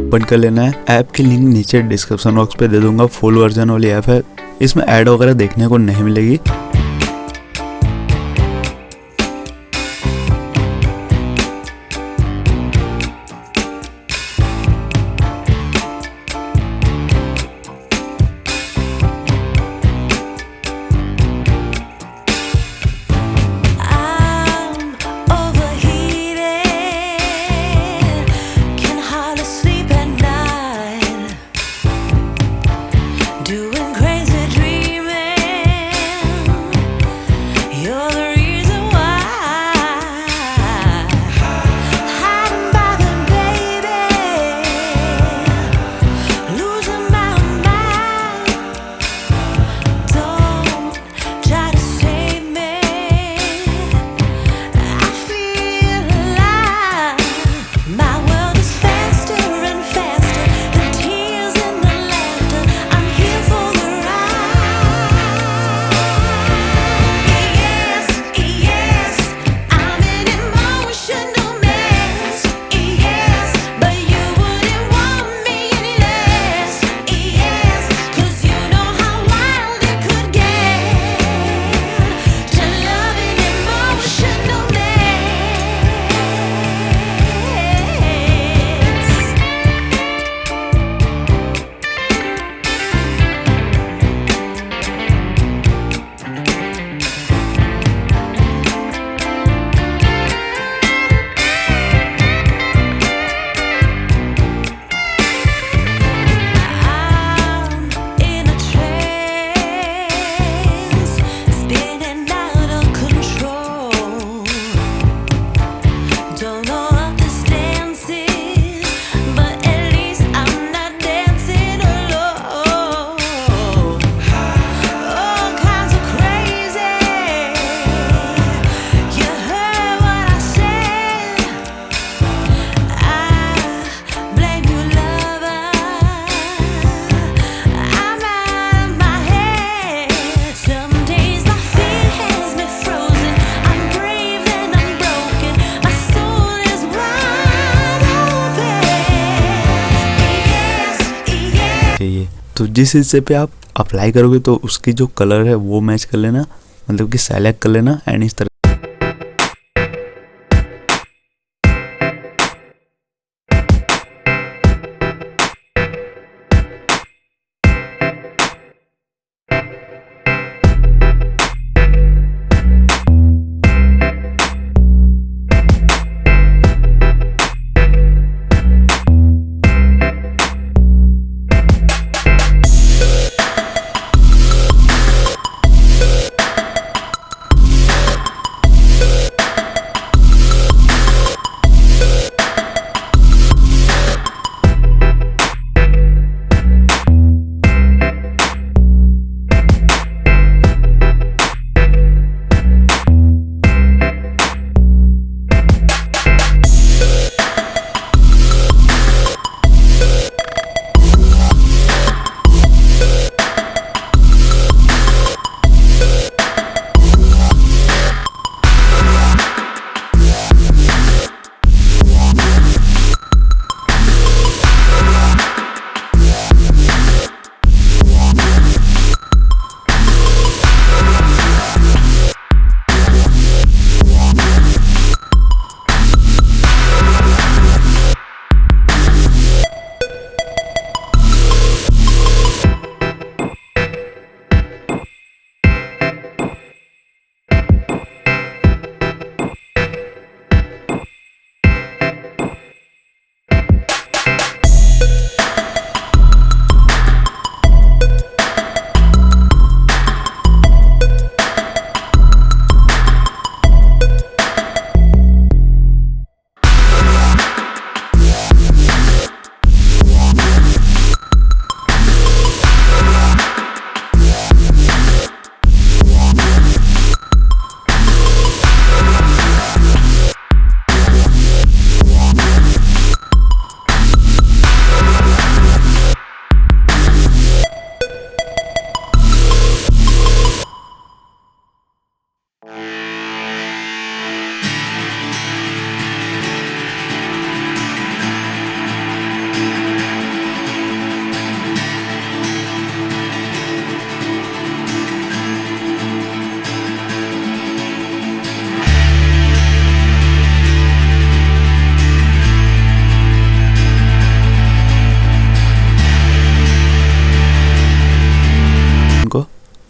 Open कर लेना है। ऐप की लिंक नीचे डिस्क्रिप्शन बॉक्स पे दे दूंगा। फुल वर्जन वाली ऐप है, इसमें ऐड वगैरह देखने को नहीं मिलेगी। तो जिस हिस्से पे आप अप्लाई करोगे तो उसकी जो कलर है वो मैच कर लेना, मतलब कि सेलेक्ट कर लेना एंड इस तरह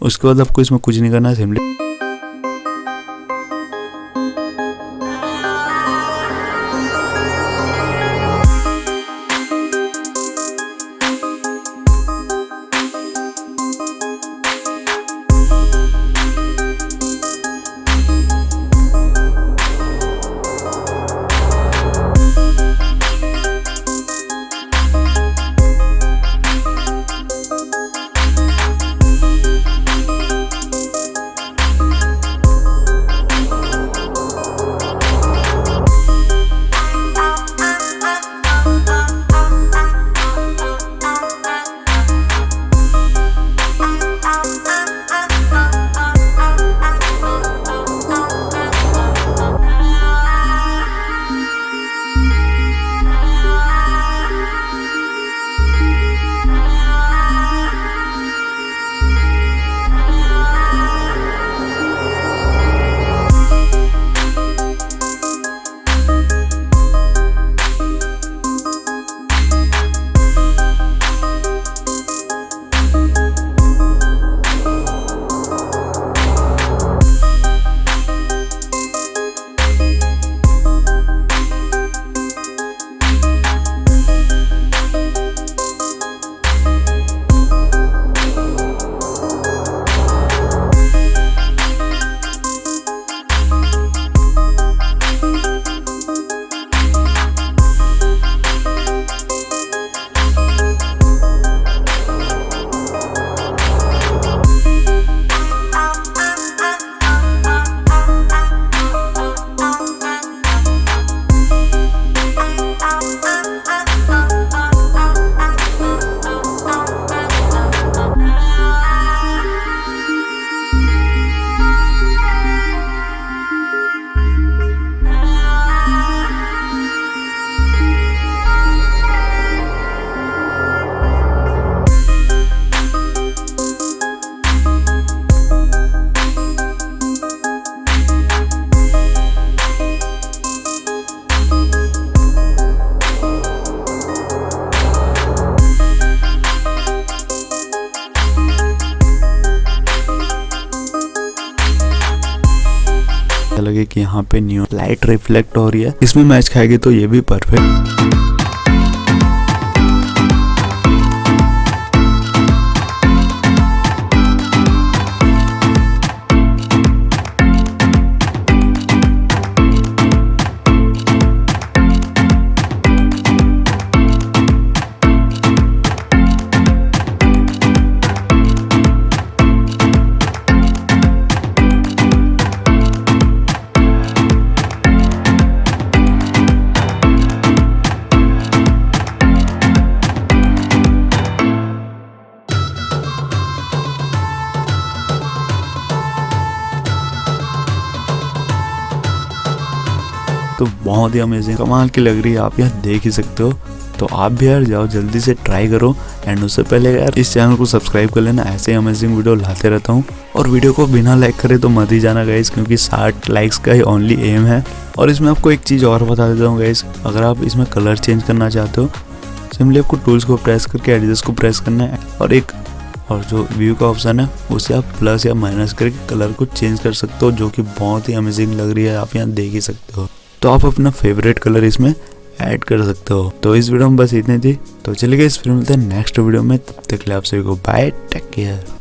उसके बाद आपको इसमें कुछ नहीं करना है, सिंपली लगे कि यहाँ पे न्यू लाइट रिफ्लेक्ट हो रही है, इसमें मैच खाएगी तो ये भी परफेक्ट। तो बहुत ही अमेजिंग कमाल की लग रही है, आप यहाँ देख ही सकते हो। तो आप भी यार जाओ जल्दी से ट्राई करो। एंड उससे पहले यार इस चैनल को सब्सक्राइब कर लेना, ऐसे अमेजिंग वीडियो लाते रहता हूँ। और वीडियो को बिना लाइक करे तो मत ही जाना गाइस, क्योंकि 60 लाइक्स का ही ओनली एम है। और इसमें आपको एक चीज़ और बता देता हूँ गाइस, अगर आप इसमें कलर चेंज करना चाहते हो, सिंपली आपको टूल्स को प्रेस करके एडजस्ट को प्रेस करना है, और जो व्यू का ऑप्शन है उसे आप प्लस या माइनस करके कलर को चेंज कर सकते हो, जो कि बहुत ही अमेजिंग लग रही है, आप यहाँ देख ही सकते हो। तो आप अपना फेवरेट कलर इसमें ऐड कर सकते हो। तो इस वीडियो में बस इतनी थी। तो चलिए गाइस फिर मिलते हैं नेक्स्ट वीडियो में, तब तक के लिए आप सभी को बाय, टेक केयर।